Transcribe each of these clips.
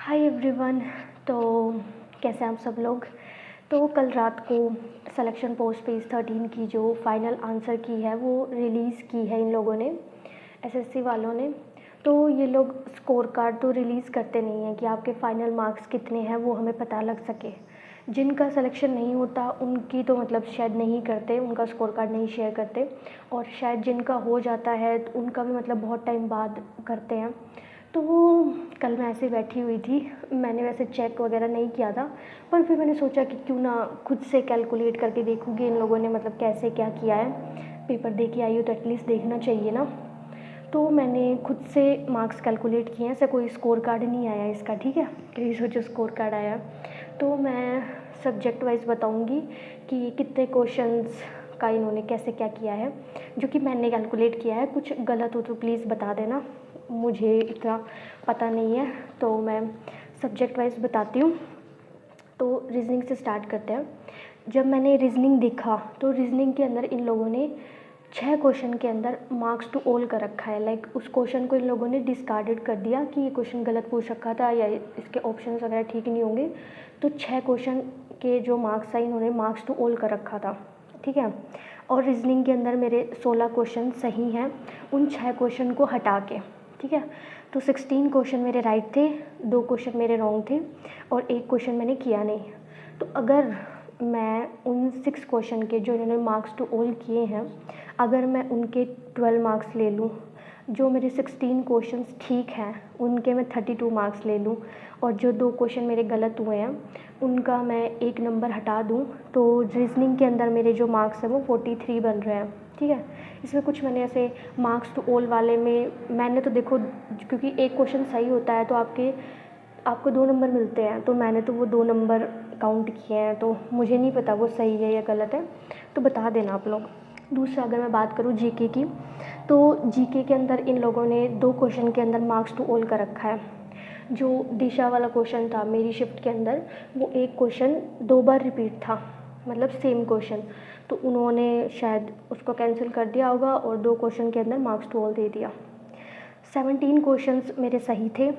Hi everyone. तो कैसे हैं आप सब लोग। तो कल रात को सिलेक्शन पोस्ट पेज 13 की जो फाइनल आंसर की है वो रिलीज़ की है इन लोगों ने, एसएससी वालों ने। तो ये लोग स्कोर कार्ड तो रिलीज़ करते नहीं हैं कि आपके फ़ाइनल मार्क्स कितने हैं वो हमें पता लग सके। जिनका सिलेक्शन नहीं होता उनकी तो मतलब शायद नहीं करते, उनका स्कोर कार्ड नहीं शेयर करते, और शायद जिनका हो जाता है तो उनका भी मतलब बहुत टाइम बाद करते हैं। तो वो कल मैं ऐसे बैठी हुई थी, मैंने वैसे चेक वगैरह नहीं किया था, पर फिर मैंने सोचा कि क्यों ना खुद से कैलकुलेट करके देखूँगी इन लोगों ने मतलब कैसे क्या किया है। पेपर दे के आई हो तो एटलीस्ट देखना चाहिए ना। तो मैंने खुद से मार्क्स कैलकुलेट किए हैं, ऐसा कोई स्कोर कार्ड नहीं आया इसका, ठीक है। कहीं सोचो स्कोर कार्ड आया। तो मैं सब्जेक्ट वाइज बताऊँगी कि कितने क्वेश्चंस का इन्होंने कैसे क्या किया है, जो कि मैंने कैलकुलेट किया है। कुछ गलत हो तो प्लीज़ बता देना, मुझे इतना पता नहीं है। तो मैं सब्जेक्ट वाइज बताती हूँ। तो रीज़निंग से स्टार्ट करते हैं। जब मैंने रीज़निंग देखा तो रीज़निंग के अंदर इन लोगों ने 6 क्वेश्चन के अंदर मार्क्स टू ऑल कर रखा है। लाइक उस क्वेश्चन को इन लोगों ने डिस्कार्डेड कर दिया कि ये क्वेश्चन गलत पूछ रखा था या इसके ऑप्शंस वगैरह ठीक नहीं होंगे। तो 6 क्वेश्चन के जो मार्क्स आए इन्होंने मार्क्स टू ऑल कर रखा था, ठीक है। और रीज़निंग के अंदर मेरे 16 क्वेश्चन सही हैं उन 6 क्वेश्चन को हटा के, ठीक है। तो 16 क्वेश्चन मेरे राइट थे, 2 क्वेश्चन मेरे रॉन्ग थे और 1 क्वेश्चन मैंने किया नहीं। तो अगर मैं उन 6 क्वेश्चन के जो इन्होंने मार्क्स टू ऑल किए हैं, अगर मैं उनके 12 मार्क्स ले लूँ, जो मेरे 16 क्वेश्चंस ठीक हैं उनके मैं 32 मार्क्स ले लूँ, और जो 2 क्वेश्चन मेरे गलत हुए हैं उनका मैं 1 नंबर हटा दूँ, तो रीज़निंग के अंदर मेरे जो मार्क्स हैं वो 43 बन रहे हैं, ठीक है। इसमें कुछ मैंने ऐसे मार्क्स टू ऑल वाले में मैंने तो देखो, क्योंकि एक क्वेश्चन सही होता है तो आपको 2 नंबर मिलते हैं, तो मैंने तो वो 2 नंबर काउंट किए हैं। तो मुझे नहीं पता वो सही है या गलत है, तो बता देना आप लोग। दूसरा अगर मैं बात करूँ जीके की, तो जीके के अंदर इन लोगों ने 2 क्वेश्चन के अंदर मार्क्स टू ऑल कर रखा है। जो दिशा वाला क्वेश्चन था मेरी शिफ्ट के अंदर, वो एक क्वेश्चन 2 बार रिपीट था, मतलब सेम क्वेश्चन, तो उन्होंने शायद उसको कैंसिल कर दिया होगा और 2 क्वेश्चन के अंदर मार्क्स टू ऑल दे दिया। 17 क्वेश्चंस मेरे सही थे,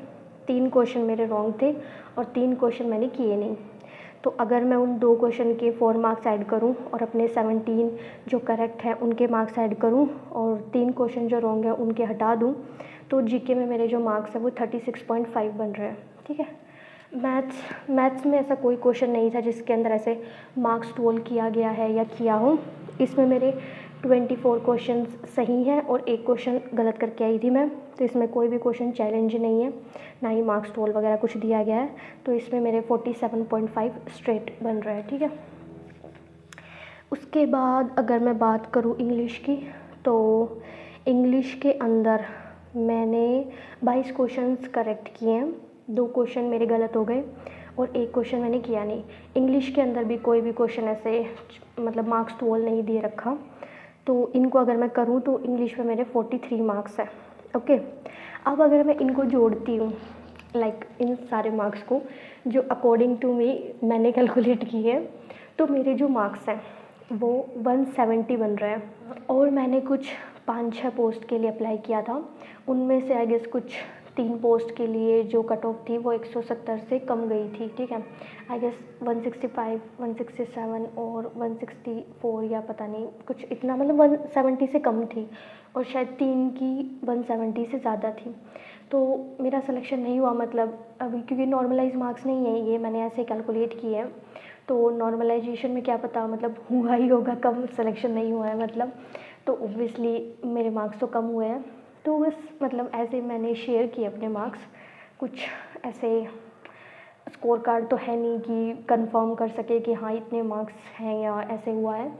3 क्वेश्चन मेरे रॉन्ग थे और 3 क्वेश्चन मैंने किए नहीं। तो अगर मैं उन 2 क्वेश्चन के 4 मार्क्स ऐड करूं और अपने 17 जो करेक्ट हैं उनके मार्क्स ऐड करूं और 3 क्वेश्चन जो रॉन्ग हैं उनके हटा दूं, तो जीके में मेरे जो मार्क्स हैं वो 36.5 बन रहे हैं, ठीक है। मैथ्स में ऐसा कोई क्वेश्चन नहीं था जिसके अंदर ऐसे मार्क्स टू ऑल किया गया है या किया हो। इसमें मेरे 24 क्वेश्चंस सही हैं और 1 क्वेश्चन गलत करके आई थी मैं, तो इसमें कोई भी क्वेश्चन चैलेंज नहीं है, ना ही मार्क्स टू ऑल वगैरह कुछ दिया गया है। तो इसमें मेरे 47.5 स्ट्रेट बन रहा है, ठीक है। उसके बाद अगर मैं बात करूँ इंग्लिश की, तो इंग्लिश के अंदर मैंने 22 क्वेश्चंस करेक्ट किए हैं, 2 क्वेश्चन मेरे गलत हो गए और 1 क्वेश्चन मैंने किया नहीं। इंग्लिश के अंदर भी कोई भी क्वेश्चन ऐसे मतलब मार्क्स टू ऑल नहीं दे रखा, तो इनको अगर मैं करूँ तो इंग्लिश में मेरे 43 मार्क्स हैं, ओके। अब अगर मैं इनको जोड़ती हूँ, लाइक इन सारे मार्क्स को जो अकॉर्डिंग टू मी मैंने कैलकुलेट किए हैं, तो मेरे जो मार्क्स हैं वो 170 बन रहे हैं। और मैंने कुछ 5-6 पोस्ट के लिए अप्लाई किया था, उनमें से आई गेस कुछ 3 पोस्ट के लिए जो कट ऑफ थी वो 170 से कम गई थी, ठीक है। आई गेस 165, 167 और 164 या पता नहीं कुछ इतना, मतलब 170 से कम थी और शायद 3 की 170 से ज़्यादा थी। तो मेरा सिलेक्शन नहीं हुआ, मतलब अभी क्योंकि नॉर्मलाइज मार्क्स नहीं है ये, मैंने ऐसे कैलकुलेट किए हैं। तो नॉर्मलाइजेशन में क्या पता मतलब हुआ ही होगा कम, सिलेक्शन नहीं हुआ है मतलब, तो ऑब्वियसली मेरे मार्क्स तो कम हुए हैं। तो बस मतलब ऐसे मैंने शेयर किए अपने मार्क्स, कुछ ऐसे स्कोर कार्ड तो है नहीं कि कंफर्म कर सके कि हाँ इतने मार्क्स हैं या ऐसे हुआ है,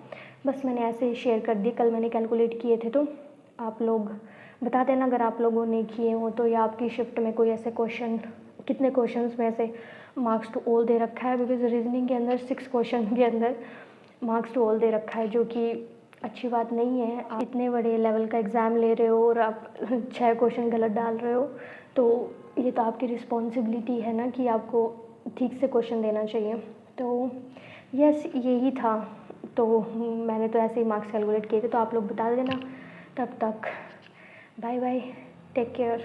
बस मैंने ऐसे शेयर कर दिए। कल मैंने कैलकुलेट किए थे, तो आप लोग बता देना अगर आप लोगों ने किए हो तो, या आपकी शिफ्ट में कोई ऐसे क्वेश्चन, कितने क्वेश्चंस में ऐसे मार्क्स टू ऑल दे रखा है। बिकॉज रीजनिंग के अंदर 6 क्वेश्चन के अंदर मार्क्स टू ऑल दे रखा है, जो कि अच्छी बात नहीं है। आप इतने बड़े लेवल का एग्ज़ाम ले रहे हो और आप 6 क्वेश्चन गलत डाल रहे हो, तो ये तो आपकी रिस्पॉन्सिबिलिटी है ना कि आपको ठीक से क्वेश्चन देना चाहिए। तो यस यही था। तो मैंने तो ऐसे ही मार्क्स कैलकुलेट किए थे, तो आप लोग बता देना। तब तक बाय बाय, टेक केयर।